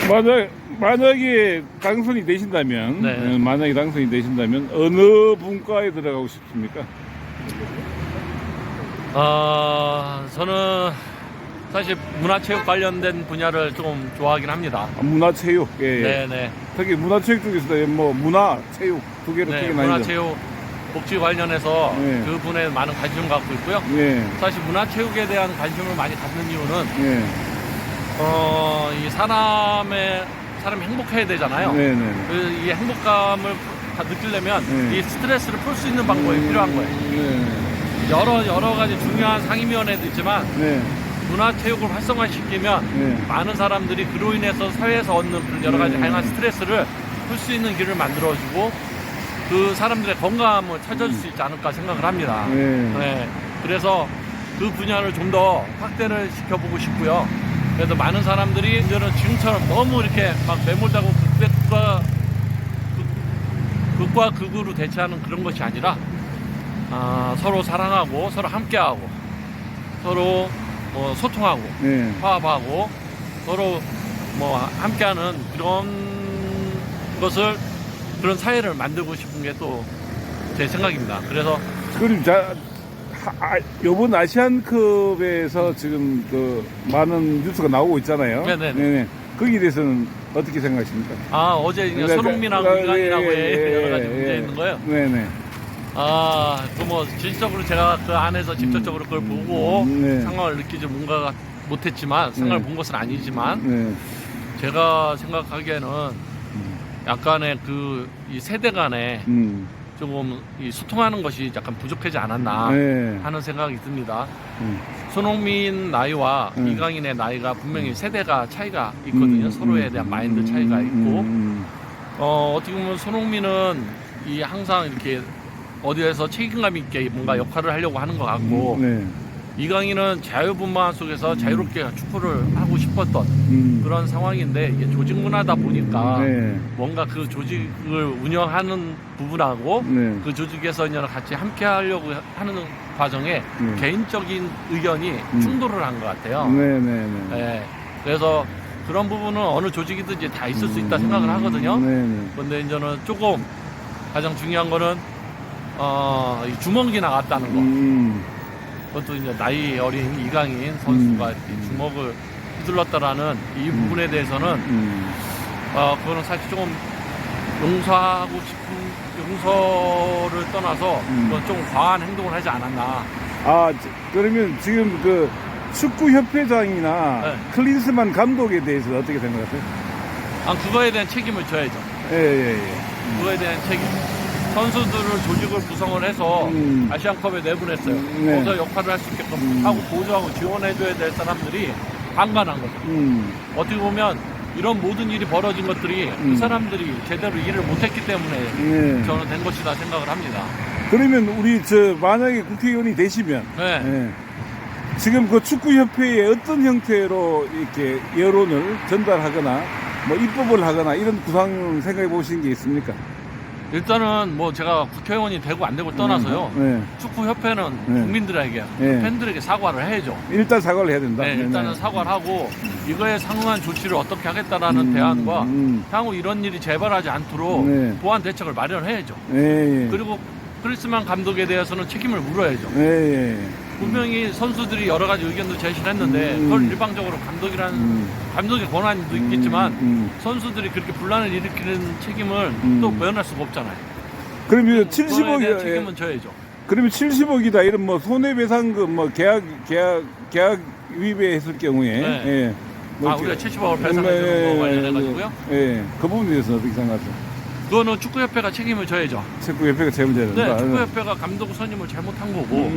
만약에 당선이 되신다면, 네. 만약에 당선이 되신다면 어느 분과에 들어가고 싶습니까? 저는 사실 문화체육 관련된 분야를 좀 좋아하긴 합니다. 문화체육, 예, 예. 네네. 특히 문화체육 중에서도 뭐 문화체육 두 개로 네, 크게 나뉘죠. 문화체육 복지 관련해서 네. 그 분에 많은 관심을 갖고 있고요. 예, 사실 문화체육에 대한 관심을 많이 갖는 이유는 예, 이 사람이 행복해야 되잖아요. 네, 네, 이 행복감을 느끼려면 네. 이 스트레스를 풀 수 있는 방법이 필요한 거예요. 네, 여러 가지 중요한 상임위원회도 있지만 네, 문화체육을 활성화시키면 네. 많은 사람들이 그로 인해서 사회에서 얻는 그런 여러 가지 네. 다양한 스트레스를 풀 수 있는 길을 만들어주고 그 사람들의 건강함을 찾아줄 수 있지 않을까 생각을 합니다. 네. 그래서 그 분야를 좀 더 확대를 시켜보고 싶고요. 그래서 많은 사람들이 이제는 지금처럼 너무 이렇게 막 매몰되고 극과 극으로 대치하는 그런 것이 아니라 서로 사랑하고 서로 함께하고 서로 소통하고 네. 화합하고 서로 함께하는 그런 사회를 만들고 싶은 게 또 제 생각입니다. 그래서 그럼 요번 아시안컵에서 지금 그 많은 뉴스가 나오고 있잖아요. 네네. 거기에 대해서는 어떻게 생각하십니까? 어제 이제 손흥민하고 이강인하고 여러 가지 문제 있는 거예요. 네네. 실질적으로 제가 그 안에서 직접적으로 그걸 보고 네. 상황을 느끼지 뭔가 못했지만 상황을 본 것은 아니지만 네. 제가 생각하기에는 약간의 이 세대 간에 조금 이 소통하는 것이 약간 부족하지 않았나 네. 하는 생각이 듭니다. 손흥민 나이와 이강인의 나이가 분명히 세대가 차이가 있거든요. 서로에 대한 마인드 차이가 있고 어떻게 보면 손흥민은 항상 이렇게 어디에서 책임감 있게 뭔가 역할을 하려고 하는 것 같고 네. 이강인은 자유분방 속에서 자유롭게 축구를 하고 싶었던 그런 상황인데 이게 조직 문화다 보니까 네. 뭔가 그 조직을 운영하는 부분하고 네. 그 조직에서 같이 함께 하려고 하는 과정에 개인적인 의견이 충돌을 한 것 같아요. 네네네. 네. 그래서 그런 부분은 어느 조직이든지 다 있을 수 있다 생각을 하거든요. 네네. 근데 이제는 조금 가장 중요한 거는 이 주먹이 나갔다는 거. 그것도 이제 나이 어린 이강인 선수가 이 주먹을 휘둘렀다라는 이 부분에 대해서는 그거는 사실 조금 용서를 떠나서 그건 좀 과한 행동을 하지 않았나. 그러면 지금 그 축구협회장이나 네. 클린스만 감독에 대해서 어떻게 생각하세요? 그거에 대한 책임을 져야죠. 예. 그거에 대한 책임. 선수들을 조직을 구성을 해서 아시안컵에 내보냈어요. 네. 거기서 역할을 할 수 있게끔 하고 보조하고 지원해줘야 될 사람들이 방관한 거죠. 어떻게 보면 이런 모든 일이 벌어진 것들이 그 사람들이 제대로 일을 못했기 때문에 저는 된 것이다 생각을 합니다. 그러면 우리 만약에 국회의원이 되시면 네. 지금 그 축구협회에 어떤 형태로 이렇게 여론을 전달하거나 입법을 하거나 이런 구상 생각해 보신 게 있습니까? 일단은 제가 국회의원이 되고 안 되고 떠나서요. 축구협회는 국민들에게 팬들에게 사과를 해야죠. 일단 사과를 해야 된다. 네, 일단은 사과를 하고 이거에 상응한 조치를 어떻게 하겠다라는 대안과 향후 이런 일이 재발하지 않도록 보완 대책을 마련해야죠. 그리고 크리스만 감독에 대해서는 책임을 물어야죠. 분명히 선수들이 여러 가지 의견도 제시를 했는데 그걸 일방적으로 감독의 권한도 있겠지만 선수들이 그렇게 분란을 일으키는 책임을 또 면할 수가 없잖아요. 그러면 그거에 70억 대한 책임은 져야죠. 그러면 70억이다 이런 손해배상금 계약 위배했을 경우에 우리가 70억을 배상해주는 거 관련해가지고요. 그 부분에 대해서 어떻게 생각하세요? 그거는 축구협회가 책임을 져야죠. 축구협회가 책임져야 된다. 네, 축구협회가 감독 선임을 잘못한 거고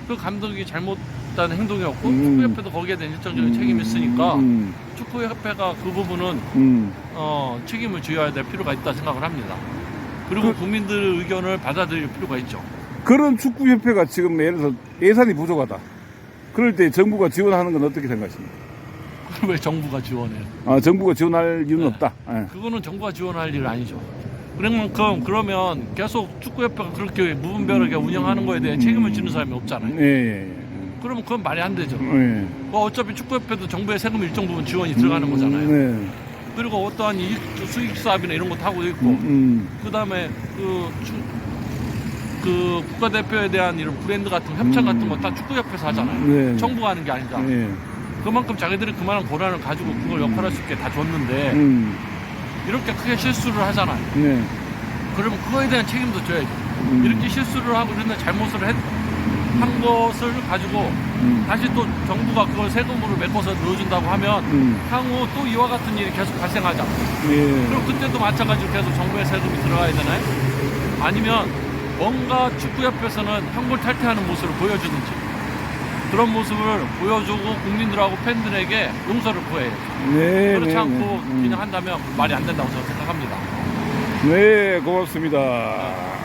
그 감독이 잘못한 행동이었고 축구협회도 거기에 대한 일정적인 책임이 있으니까 축구협회가 그 부분은 책임을 져야 될 필요가 있다 생각을 합니다. 그리고 국민들의 의견을 받아들일 필요가 있죠. 그런 축구협회가 지금 예를 들어서 예산이 부족하다. 그럴 때 정부가 지원하는 건 어떻게 생각하십니까? 왜 정부가 지원해요? 정부가 지원할 이유는 없다. 그거는 정부가 지원할 일 아니죠. 그러면 계속 축구협회가 그렇게 무분별하게 운영하는 거에 대해 책임을 지는 사람이 없잖아요. 그러면 그건 말이 안 되죠. 어차피 축구협회도 정부의 세금 일정 부분 지원이 들어가는 거잖아요. 그리고 어떠한 수익 사업이나 이런 것도 하고 있고, 그다음에 그 국가대표에 대한 이런 브랜드 같은 협찬 같은 거 다 축구협회에서 하잖아요. 네. 정부가 하는 게 아니잖아. 네. 그만큼 자기들이 그만한 권한을 가지고 그걸 역할할 수 있게 다 줬는데 이렇게 크게 실수를 하잖아요. 네. 그러면 그거에 대한 책임도 져야죠. 이렇게 실수를 하고 이런 잘못을 한 것을 가지고 다시 또 정부가 그걸 세금으로 메꿔서 넣어준다고 하면 향후 또 이와 같은 일이 계속 발생하잖아. 예. 그럼 그때도 마찬가지로 계속 정부의 세금이 들어가야 되나요? 아니면 뭔가 축구협회에서는 형벌 탈퇴하는 모습을 보여주든지 그런 모습을 보여주고 국민들하고 팬들에게 용서를 구해야죠. 네, 그렇지 네, 않고 네. 그냥 한다면 말이 안 된다고 저는 생각합니다. 네, 고맙습니다.